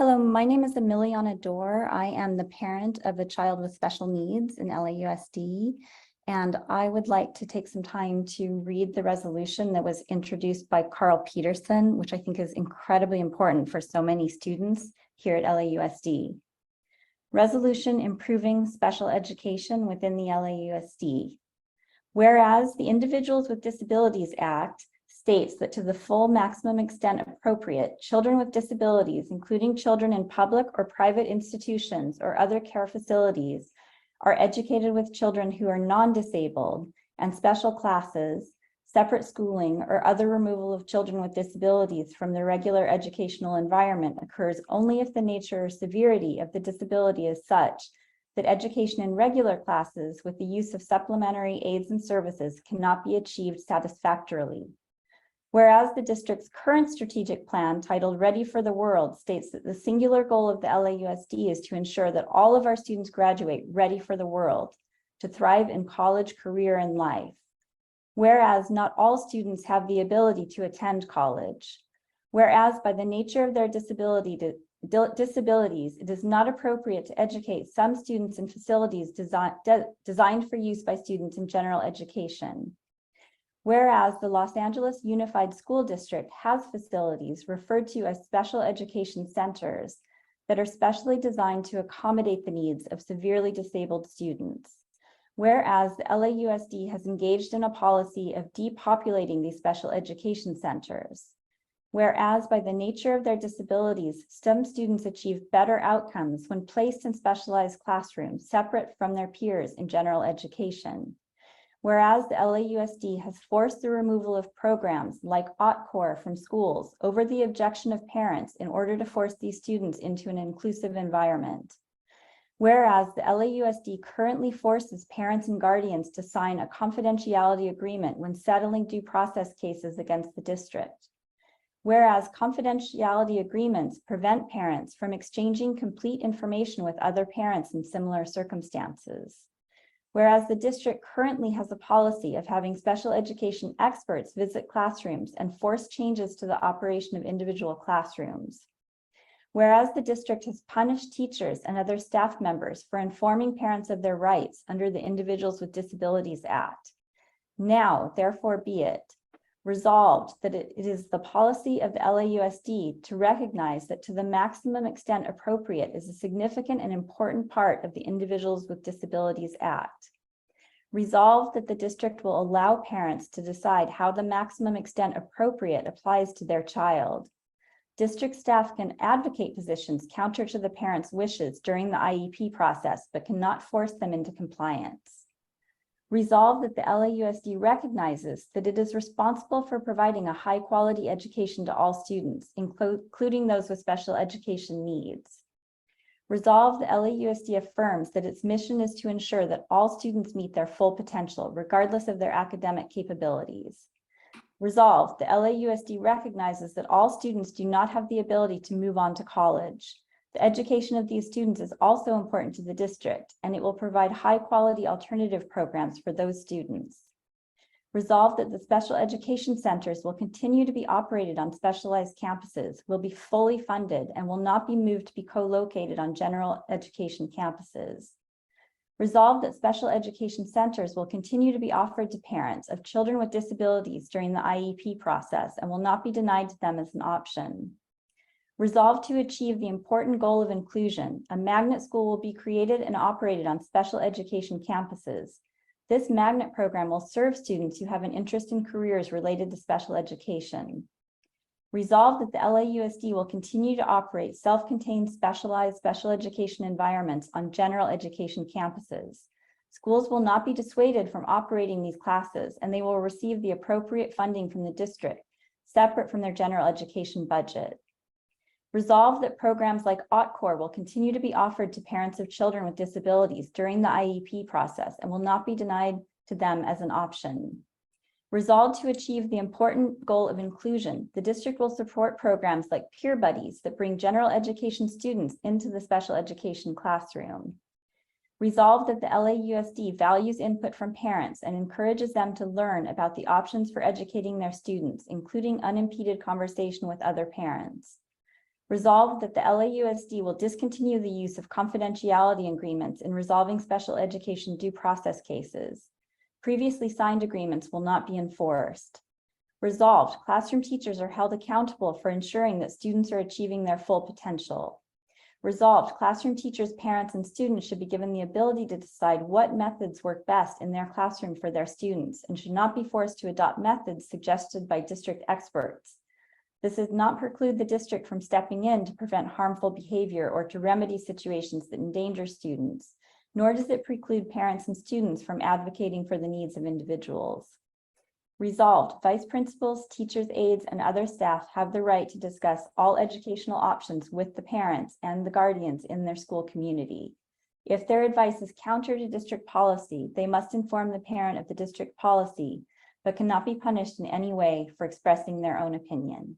Hello, my name is Emiliana Dorr. I am the parent of a child with special needs in LAUSD, and I would like to take some time to read the resolution that was introduced by Carl Peterson, which I think is incredibly important for so many students here at LAUSD. Resolution improving special education within the LAUSD. Whereas the Individuals with Disabilities Act states that to the full maximum extent appropriate, children with disabilities, including children in public or private institutions or other care facilities, are educated with children who are non-disabled, and special classes, separate schooling, or other removal of children with disabilities from the regular educational environment occurs only if the nature or severity of the disability is such that education in regular classes with the use of supplementary aids and services cannot be achieved satisfactorily. Whereas the district's current strategic plan, titled Ready for the World, states that the singular goal of the LAUSD is to ensure that all of our students graduate ready for the world, to thrive in college, career, and life. Whereas not all students have the ability to attend college. Whereas by the nature of their disabilities, it is not appropriate to educate some students in facilities designed for use by students in general education. Whereas the Los Angeles Unified School District has facilities referred to as special education centers that are specially designed to accommodate the needs of severely disabled students. Whereas the LAUSD has engaged in a policy of depopulating these special education centers. Whereas by the nature of their disabilities, some students achieve better outcomes when placed in specialized classrooms separate from their peers in general education. Whereas the LAUSD has forced the removal of programs like OTCOR from schools over the objection of parents in order to force these students into an inclusive environment. Whereas the LAUSD currently forces parents and guardians to sign a confidentiality agreement when settling due process cases against the district. Whereas confidentiality agreements prevent parents from exchanging complete information with other parents in similar circumstances. Whereas the district currently has a policy of having special education experts visit classrooms and force changes to the operation of individual classrooms. Whereas the district has punished teachers and other staff members for informing parents of their rights under the Individuals with Disabilities Act. Now, therefore be it resolved that it is the policy of the LAUSD to recognize that to the maximum extent appropriate is a significant and important part of the Individuals with Disabilities Act. Resolved that the district will allow parents to decide how the maximum extent appropriate applies to their child. District staff can advocate positions counter to the parents' wishes during the IEP process, but cannot force them into compliance. Resolved that the LAUSD recognizes that it is responsible for providing a high-quality education to all students, including those with special education needs. Resolved, the LAUSD affirms that its mission is to ensure that all students meet their full potential, regardless of their academic capabilities. Resolved, the LAUSD recognizes that all students do not have the ability to move on to college. The education of these students is also important to the district, and it will provide high-quality alternative programs for those students. Resolved that the special education centers will continue to be operated on specialized campuses, will be fully funded, and will not be moved to be co-located on general education campuses. Resolved that special education centers will continue to be offered to parents of children with disabilities during the IEP process and will not be denied to them as an option. Resolved to achieve the important goal of inclusion, a magnet school will be created and operated on special education campuses. This magnet program will serve students who have an interest in careers related to special education. Resolved that the LAUSD will continue to operate self-contained specialized special education environments on general education campuses. Schools will not be dissuaded from operating these classes, and they will receive the appropriate funding from the district, separate from their general education budget. Resolved that programs like OTCOR will continue to be offered to parents of children with disabilities during the IEP process and will not be denied to them as an option. Resolved to achieve the important goal of inclusion, the district will support programs like Peer Buddies that bring general education students into the special education classroom. Resolved that the LAUSD values input from parents and encourages them to learn about the options for educating their students, including unimpeded conversation with other parents. Resolved that the LAUSD will discontinue the use of confidentiality agreements in resolving special education due process cases. Previously signed agreements will not be enforced. Resolved, classroom teachers are held accountable for ensuring that students are achieving their full potential. Resolved, classroom teachers, parents, and students should be given the ability to decide what methods work best in their classroom for their students and should not be forced to adopt methods suggested by district experts. This does not preclude the district from stepping in to prevent harmful behavior or to remedy situations that endanger students, nor does it preclude parents and students from advocating for the needs of individuals. Resolved, vice principals, teachers' aides, and other staff have the right to discuss all educational options with the parents and the guardians in their school community. If their advice is counter to district policy, they must inform the parent of the district policy, but cannot be punished in any way for expressing their own opinion.